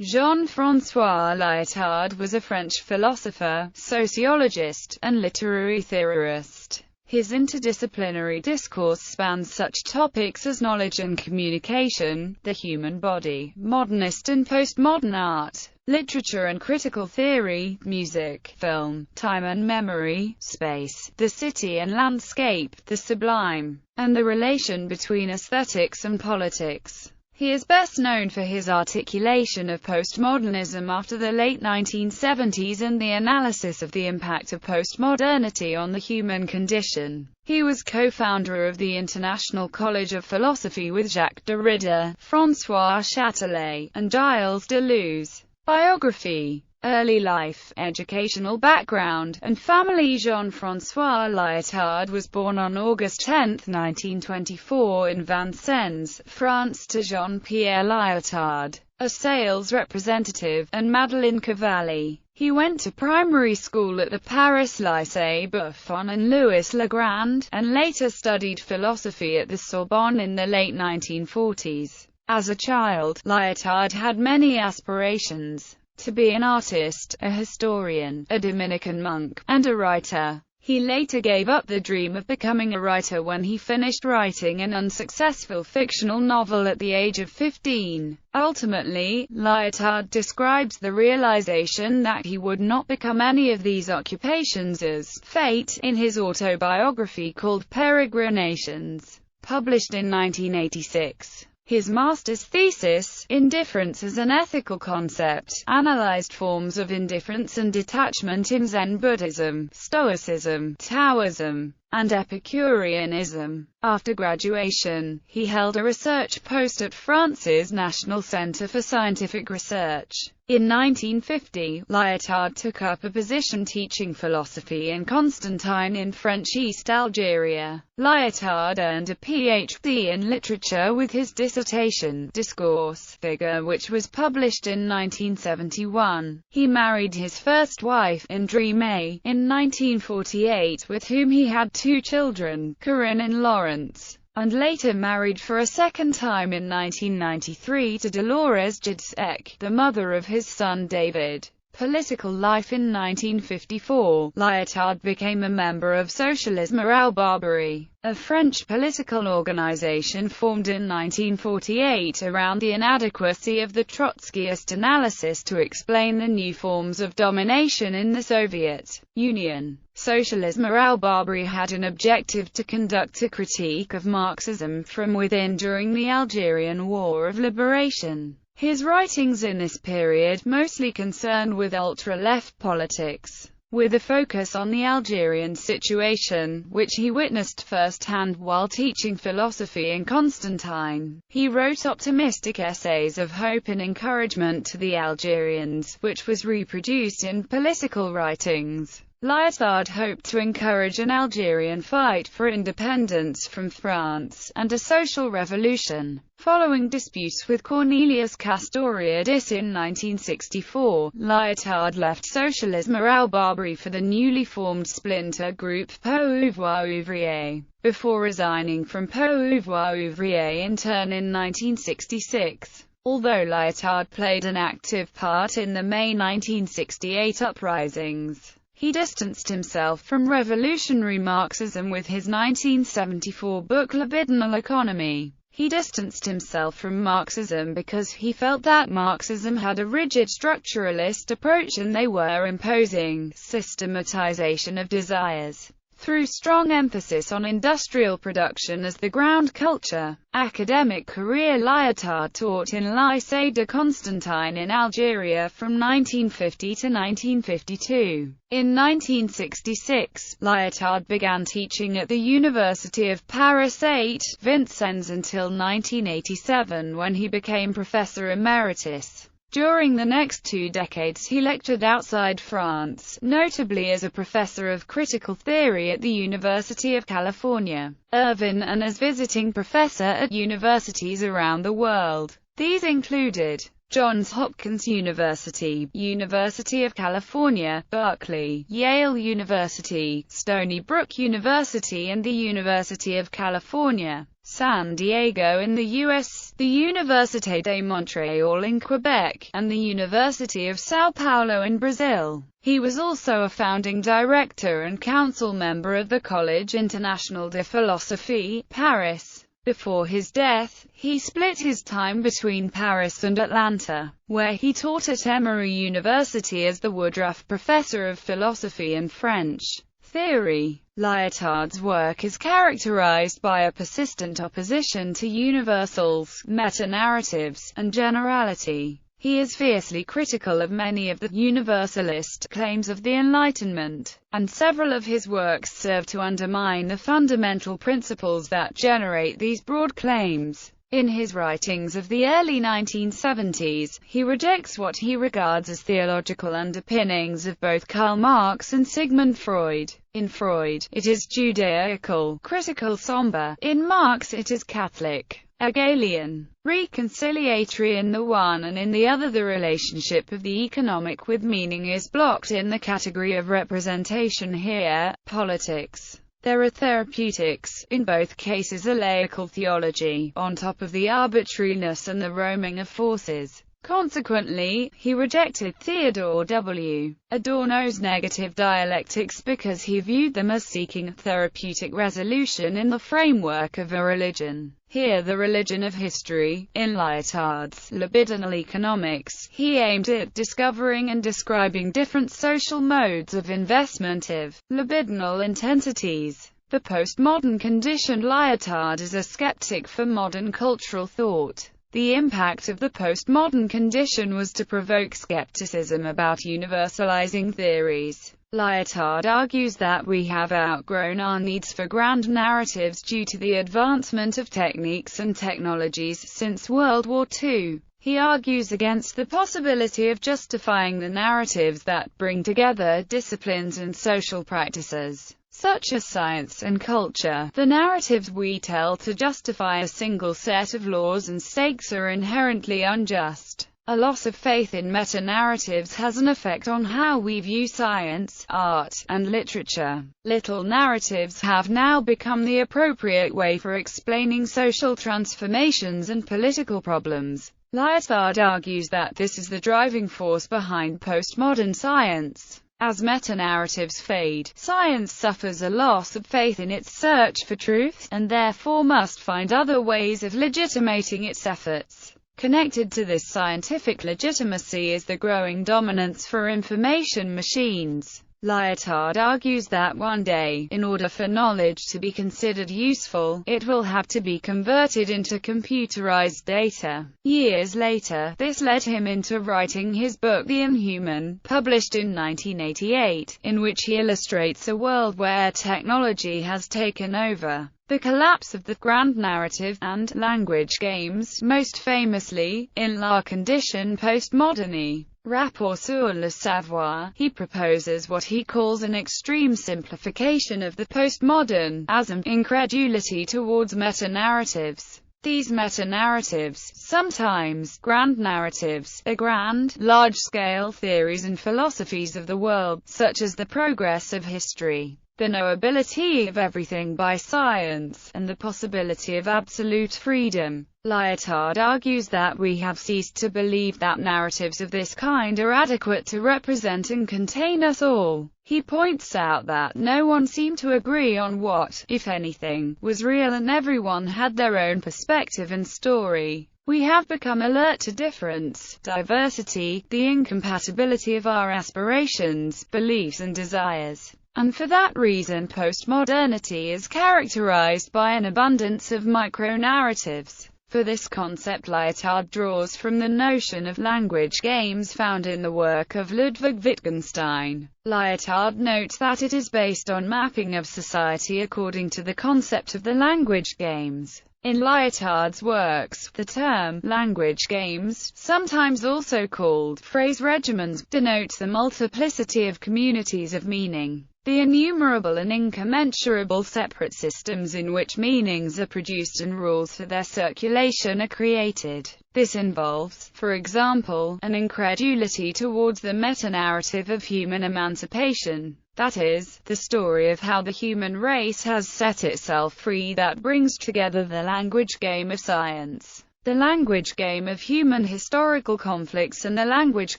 Jean-François Lyotard was a French philosopher, sociologist, and literary theorist. His interdisciplinary discourse spans such topics as knowledge and communication, the human body, modernist and postmodern art, literature and critical theory, music, film, time and memory, space, the city and landscape, the sublime, and the relation between aesthetics and politics. He is best known for his articulation of postmodernism after the late 1970s and the analysis of the impact of postmodernity on the human condition. He was co-founder of the International College of Philosophy with Jacques Derrida, François Châtelet, and Gilles Deleuze. Biography, early life, educational background, and family. Jean-François Lyotard was born on August 10, 1924 in Vincennes, France to Jean-Pierre Lyotard, a sales representative, and Madeleine Cavalli. He went to primary school at the Paris Lycée Buffon and Louis Le Grand, and later studied philosophy at the Sorbonne in the late 1940s. As a child, Lyotard had many aspirations: to be an artist, a historian, a Dominican monk, and a writer. He later gave up the dream of becoming a writer when he finished writing an unsuccessful fictional novel at the age of 15. Ultimately, Lyotard describes the realization that he would not become any of these occupations as fate in his autobiography called Peregrinations, published in 1986. His master's thesis, Indifference as an Ethical Concept, analyzed forms of indifference and detachment in Zen Buddhism, Stoicism, Taoism, and Epicureanism. After graduation, he held a research post at France's National Center for Scientific Research. In 1950, Lyotard took up a position teaching philosophy in Constantine in French East Algeria. Lyotard earned a Ph.D. in literature with his dissertation, Discourse, Figure, which was published in 1971. He married his first wife, Indrée, in 1948, with whom he had 2 children, Corinne and Lawrence, and later married for a second time in 1993 to Dolores Jacques, the mother of his son David. Political life. In 1954, Lyotard became a member of Socialisme à Barbarie, a French political organization formed in 1948 around the inadequacy of the Trotskyist analysis to explain the new forms of domination in the Soviet Union. Socialisme à Barbarie had an objective to conduct a critique of Marxism from within during the Algerian War of Liberation. His writings in this period mostly concerned with ultra-left politics, with a focus on the Algerian situation, which he witnessed firsthand while teaching philosophy in Constantine. He wrote optimistic essays of hope and encouragement to the Algerians, which was reproduced in political writings. Lyotard hoped to encourage an Algerian fight for independence from France, and a social revolution. Following disputes with Cornelius Castoriadis in 1964, Lyotard left Socialisme à Barbarie for the newly formed splinter group Pouvoir Ouvrier, before resigning from Pouvoir Ouvrier in turn in 1966. Although Lyotard played an active part in the May 1968 uprisings, he distanced himself from revolutionary Marxism with his 1974 book Libidinal Economy. He distanced himself from Marxism because he felt that Marxism had a rigid structuralist approach and they were imposing systematization of desires through strong emphasis on industrial production as the ground culture. Academic career. Lyotard taught in Lycée de Constantine in Algeria from 1950 to 1952. In 1966, Lyotard began teaching at the University of Paris 8, Vincennes until 1987 when he became professor emeritus. During the next 2 decades he lectured outside France, notably as a professor of critical theory at the University of California, Irvine, and as visiting professor at universities around the world. These included Johns Hopkins University, University of California, Berkeley, Yale University, Stony Brook University and the University of California, San Diego in the U.S., the Université de Montréal in Quebec, and the University of São Paulo in Brazil. He was also a founding director and council member of the Collège International de Philosophie, Paris. Before his death, he split his time between Paris and Atlanta, where he taught at Emory University as the Woodruff Professor of Philosophy and French theory. Lyotard's work is characterized by a persistent opposition to universals, meta-narratives, and generality. He is fiercely critical of many of the universalist claims of the Enlightenment, and several of his works serve to undermine the fundamental principles that generate these broad claims. In his writings of the early 1970s, he rejects what he regards as theological underpinnings of both Karl Marx and Sigmund Freud. In Freud, it is Judaical, critical, somber. In Marx, it is Catholic, Hegelian, reconciliatory in the one, and in the other the relationship of the economic with meaning is blocked in the category of representation. Here, politics. There are therapeutics, in both cases a laical theology, on top of the arbitrariness and the roaming of forces. Consequently, he rejected Theodore W. Adorno's negative dialectics because he viewed them as seeking therapeutic resolution in the framework of a religion. Here the religion of history. In Lyotard's Libidinal economics, he aimed at discovering and describing different social modes of investment of libidinal intensities. The postmodern condition. Lyotard is a skeptic for modern cultural thought. The impact of the postmodern condition was to provoke skepticism about universalizing theories. Lyotard argues that we have outgrown our needs for grand narratives due to the advancement of techniques and technologies since World War II. He argues against the possibility of justifying the narratives that bring together disciplines and social practices, such as science and culture. The narratives we tell to justify a single set of laws and stakes are inherently unjust. A loss of faith in meta-narratives has an effect on how we view science, art, and literature. Little narratives have now become the appropriate way for explaining social transformations and political problems. Lyotard argues that this is the driving force behind postmodern science. As meta-narratives fade, science suffers a loss of faith in its search for truth, and therefore must find other ways of legitimating its efforts. Connected to this scientific legitimacy is the growing dominance for information machines. Lyotard argues that one day, in order for knowledge to be considered useful, it will have to be converted into computerized data. Years later, this led him into writing his book The Inhuman, published in 1988, in which he illustrates a world where technology has taken over. The collapse of the grand narrative, and language games, most famously, in La Condition postmoderne. Rapport sur le savoir, he proposes what he calls an extreme simplification of the postmodern, as an incredulity towards meta-narratives. These meta-narratives, sometimes grand narratives, are grand, large-scale theories and philosophies of the world, such as the progress of history, the knowability of everything by science, and the possibility of absolute freedom. Lyotard argues that we have ceased to believe that narratives of this kind are adequate to represent and contain us all. He points out that no one seemed to agree on what, if anything, was real, and everyone had their own perspective and story. We have become alert to difference, diversity, the incompatibility of our aspirations, beliefs and desires. And for that reason postmodernity is characterized by an abundance of micro-narratives. For this concept Lyotard draws from the notion of language games found in the work of Ludwig Wittgenstein. Lyotard notes that it is based on mapping of society according to the concept of the language games. In Lyotard's works, the term language games, sometimes also called phrase regimens, denotes the multiplicity of communities of meaning, the innumerable and incommensurable separate systems in which meanings are produced and rules for their circulation are created. This involves, for example, an incredulity towards the meta-narrative of human emancipation. That is, the story of how the human race has set itself free that brings together the language game of science, the language game of human historical conflicts and the language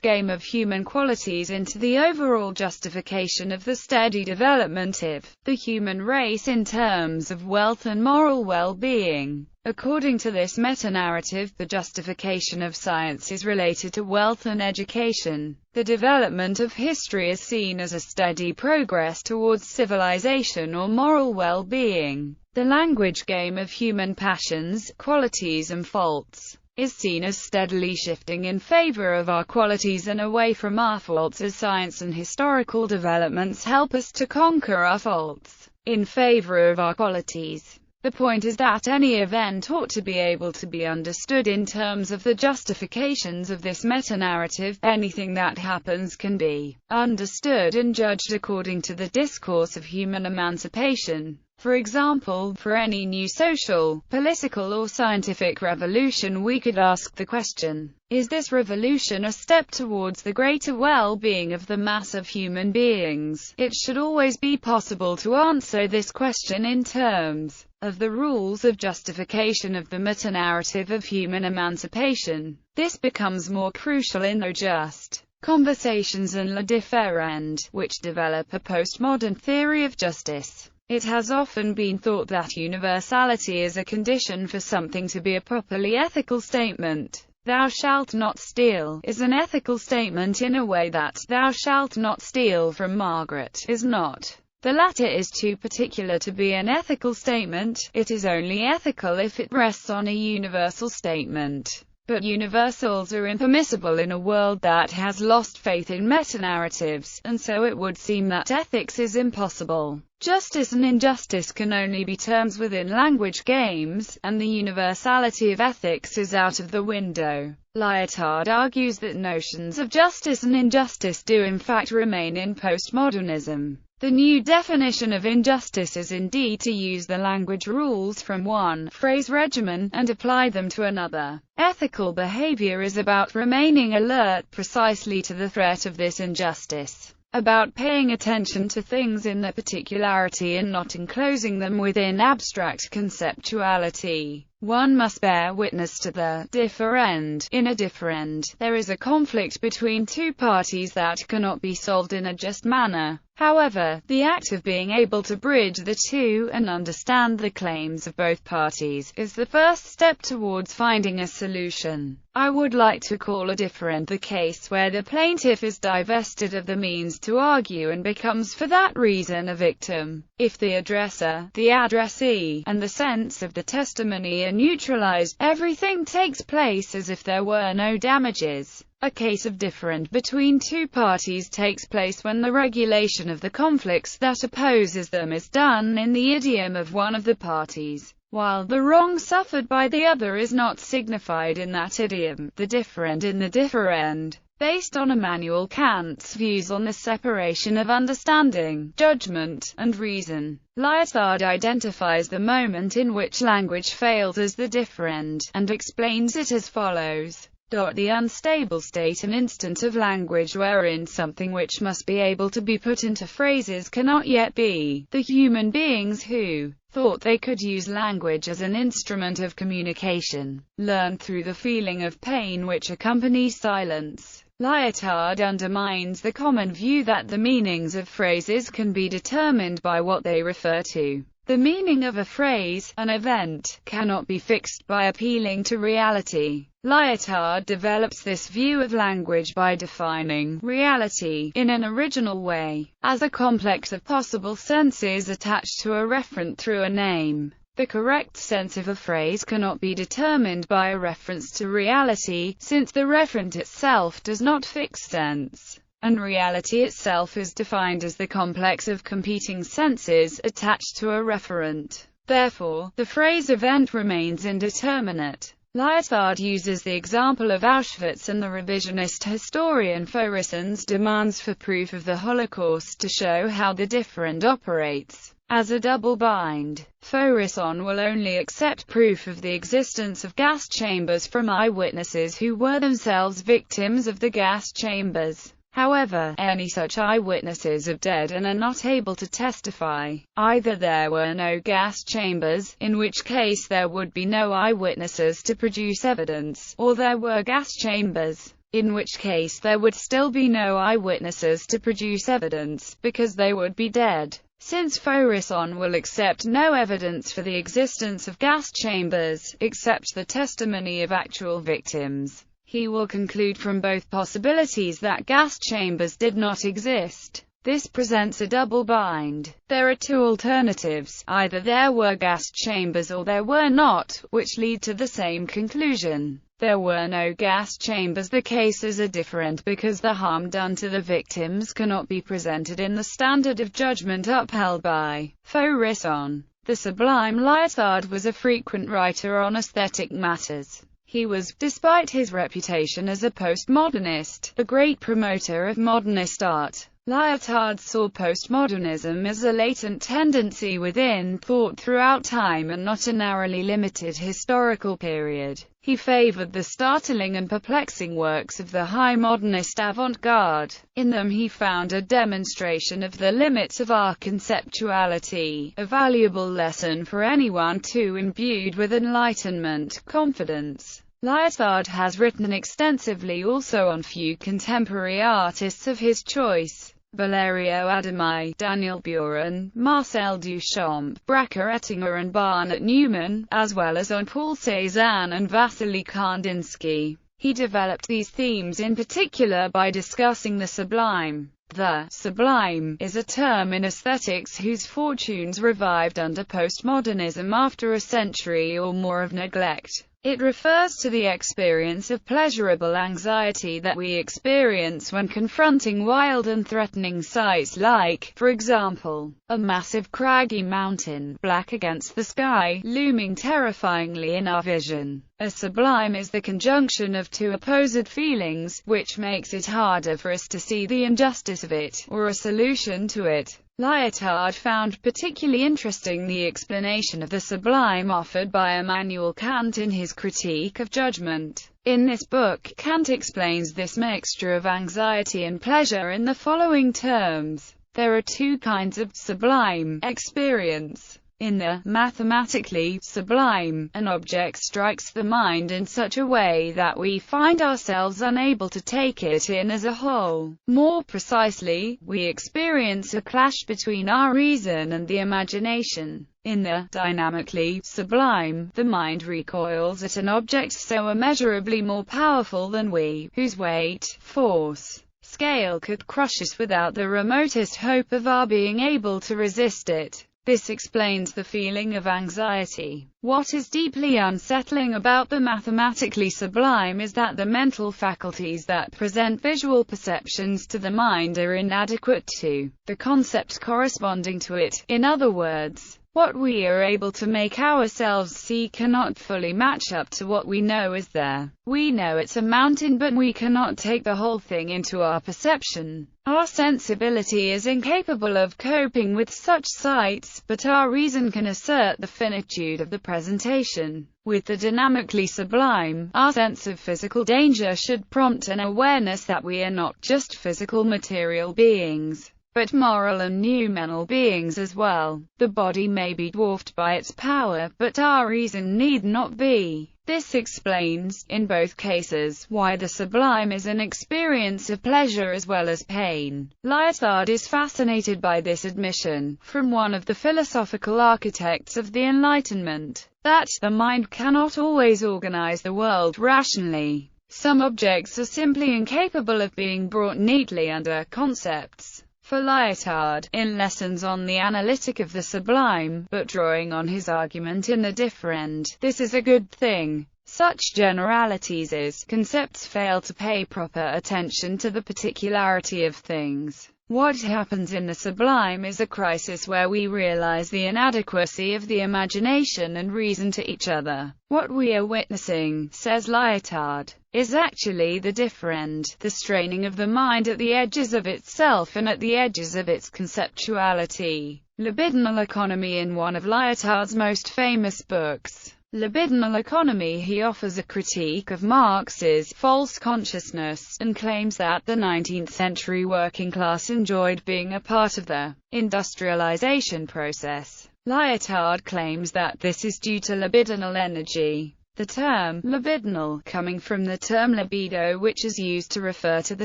game of human qualities into the overall justification of the steady development of the human race in terms of wealth and moral well-being. According to this meta-narrative, the justification of science is related to wealth and education. The development of history is seen as a steady progress towards civilization or moral well-being. The language game of human passions, qualities and faults is seen as steadily shifting in favor of our qualities and away from our faults as science and historical developments help us to conquer our faults in favor of our qualities. The point is that any event ought to be able to be understood in terms of the justifications of this meta-narrative. Anything that happens can be understood and judged according to the discourse of human emancipation. For example, for any new social, political or scientific revolution we could ask the question, is this revolution a step towards the greater well-being of the mass of human beings? It should always be possible to answer this question in terms of the rules of justification of the meta-narrative of human emancipation. This becomes more crucial in the just conversations and le Differend, which develop a postmodern theory of justice. It has often been thought that universality is a condition for something to be a properly ethical statement. Thou shalt not steal is an ethical statement in a way that thou shalt not steal from Margaret is not. The latter is too particular to be an ethical statement. It is only ethical if it rests on a universal statement. But universals are impermissible in a world that has lost faith in meta-narratives, and so it would seem that ethics is impossible. Justice and injustice can only be terms within language games, and the universality of ethics is out of the window. Lyotard argues that notions of justice and injustice do in fact remain in postmodernism. The new definition of injustice is indeed to use the language rules from one phrase regimen and apply them to another. Ethical behavior is about remaining alert precisely to the threat of this injustice, about paying attention to things in their particularity and not enclosing them within abstract conceptuality. One must bear witness to the differend. In a differend, there is a conflict between two parties that cannot be solved in a just manner. However, the act of being able to bridge the two and understand the claims of both parties is the first step towards finding a solution. I would like to call a differend the case where the plaintiff is divested of the means to argue and becomes for that reason a victim. If the addresser, the addressee, and the sense of the testimony are neutralized, everything takes place as if there were no damages. A case of differend between two parties takes place when the regulation of the conflicts that opposes them is done in the idiom of one of the parties, while the wrong suffered by the other is not signified in that idiom. The differend in the differend, based on Immanuel Kant's views on the separation of understanding, judgment, and reason. Lyotard identifies the moment in which language fails as the differend, and explains it as follows. The unstable state, an instant of language wherein something which must be able to be put into phrases cannot yet be. The human beings who thought they could use language as an instrument of communication learned through the feeling of pain which accompanies silence. Lyotard undermines the common view that the meanings of phrases can be determined by what they refer to. The meaning of a phrase, an event, cannot be fixed by appealing to reality. Lyotard develops this view of language by defining reality, in an original way, as a complex of possible senses attached to a referent through a name. The correct sense of a phrase cannot be determined by a reference to reality, since the referent itself does not fix sense, and reality itself is defined as the complex of competing senses attached to a referent. Therefore, the phrase event remains indeterminate. Lyotard uses the example of Auschwitz and the revisionist historian Forison's demands for proof of the Holocaust to show how the differend operates. as a double bind. Faurisson will only accept proof of the existence of gas chambers from eyewitnesses who were themselves victims of the gas chambers. However, any such eyewitnesses are dead and are not able to testify. Either there were no gas chambers, in which case there would be no eyewitnesses to produce evidence, or there were gas chambers, in which case there would still be no eyewitnesses to produce evidence, because they would be dead. Since Faurisson will accept no evidence for the existence of gas chambers, except the testimony of actual victims, he will conclude from both possibilities that gas chambers did not exist. This presents a double bind. There are two alternatives: either there were gas chambers or there were not, which lead to the same conclusion. There were no gas chambers. The cases are different because the harm done to the victims cannot be presented in the standard of judgment upheld by Faurisson. The sublime Lyotard was a frequent writer on aesthetic matters. He was, despite his reputation as a postmodernist, a great promoter of modernist art. Lyotard saw postmodernism as a latent tendency within thought throughout time and not a narrowly limited historical period. He favored the startling and perplexing works of the high modernist avant-garde. In them he found a demonstration of the limits of our conceptuality, a valuable lesson for anyone too imbued with Enlightenment confidence. Lyotard has written extensively also on few contemporary artists of his choice: Valerio Adamai, Daniel Buren, Marcel Duchamp, Bracha Ettinger and Barnett Newman, as well as on Paul Cézanne and Vasily Kandinsky. He developed these themes in particular by discussing the sublime. The sublime is a term in aesthetics whose fortunes revived under postmodernism after a century or more of neglect. It refers to the experience of pleasurable anxiety that we experience when confronting wild and threatening sights like, for example, a massive craggy mountain, black against the sky, looming terrifyingly in our vision. A sublime is the conjunction of two opposite feelings, which makes it harder for us to see the injustice of it, or a solution to it. Lyotard found particularly interesting the explanation of the sublime offered by Immanuel Kant in his Critique of Judgment. In this book, Kant explains this mixture of anxiety and pleasure in the following terms. There are two kinds of sublime experience. In the mathematically sublime, an object strikes the mind in such a way that we find ourselves unable to take it in as a whole. More precisely, we experience a clash between our reason and the imagination. In the dynamically sublime, the mind recoils at an object so immeasurably more powerful than we, whose weight, force, scale could crush us without the remotest hope of our being able to resist it. This explains the feeling of anxiety. What is deeply unsettling about the mathematically sublime is that the mental faculties that present visual perceptions to the mind are inadequate to the concept corresponding to it. In other words, what we are able to make ourselves see cannot fully match up to what we know is there. We know it's a mountain, but we cannot take the whole thing into our perception. Our sensibility is incapable of coping with such sights, but our reason can assert the finitude of the presentation. With the dynamically sublime, our sense of physical danger should prompt an awareness that we are not just physical material beings, but moral and noumenal beings as well. The body may be dwarfed by its power, but our reason need not be. This explains, in both cases, why the sublime is an experience of pleasure as well as pain. Lyotard is fascinated by this admission, from one of the philosophical architects of the Enlightenment, that the mind cannot always organize the world rationally. Some objects are simply incapable of being brought neatly under concepts. For Lyotard, in Lessons on the Analytic of the Sublime, but drawing on his argument in the Differend, this is a good thing. Such generalities as concepts fail to pay proper attention to the particularity of things. What happens in the sublime is a crisis where we realize the inadequacy of the imagination and reason to each other. What we are witnessing, says Lyotard, is actually the differend, the straining of the mind at the edges of itself and at the edges of its conceptuality. libidinal economy. In one of Lyotard's most famous books, Libidinal Economy, he offers a critique of Marx's false consciousness, and claims that the 19th century working class enjoyed being a part of the industrialization process. Lyotard claims that this is due to libidinal energy. The term libidinal coming from the term libido, which is used to refer to the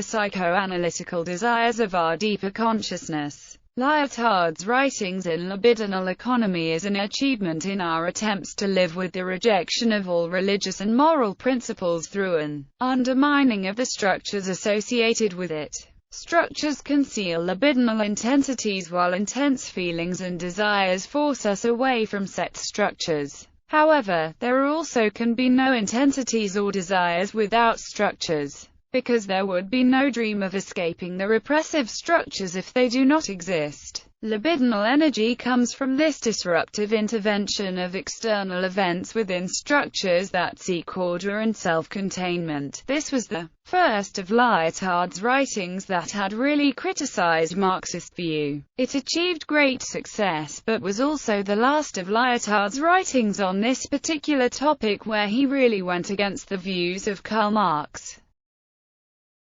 psychoanalytical desires of our deeper consciousness. Lyotard's writings in Libidinal Economy is an achievement in our attempts to live with the rejection of all religious and moral principles through an undermining of the structures associated with it. Structures conceal libidinal intensities, while intense feelings and desires force us away from set structures. However, there also can be no intensities or desires without structures, because there would be no dream of escaping the repressive structures if they do not exist. Libidinal energy comes from this disruptive intervention of external events within structures that seek order and self-containment. This was the first of Lyotard's writings that had really criticized Marxist view. It achieved great success, but was also the last of Lyotard's writings on this particular topic where he really went against the views of Karl Marx.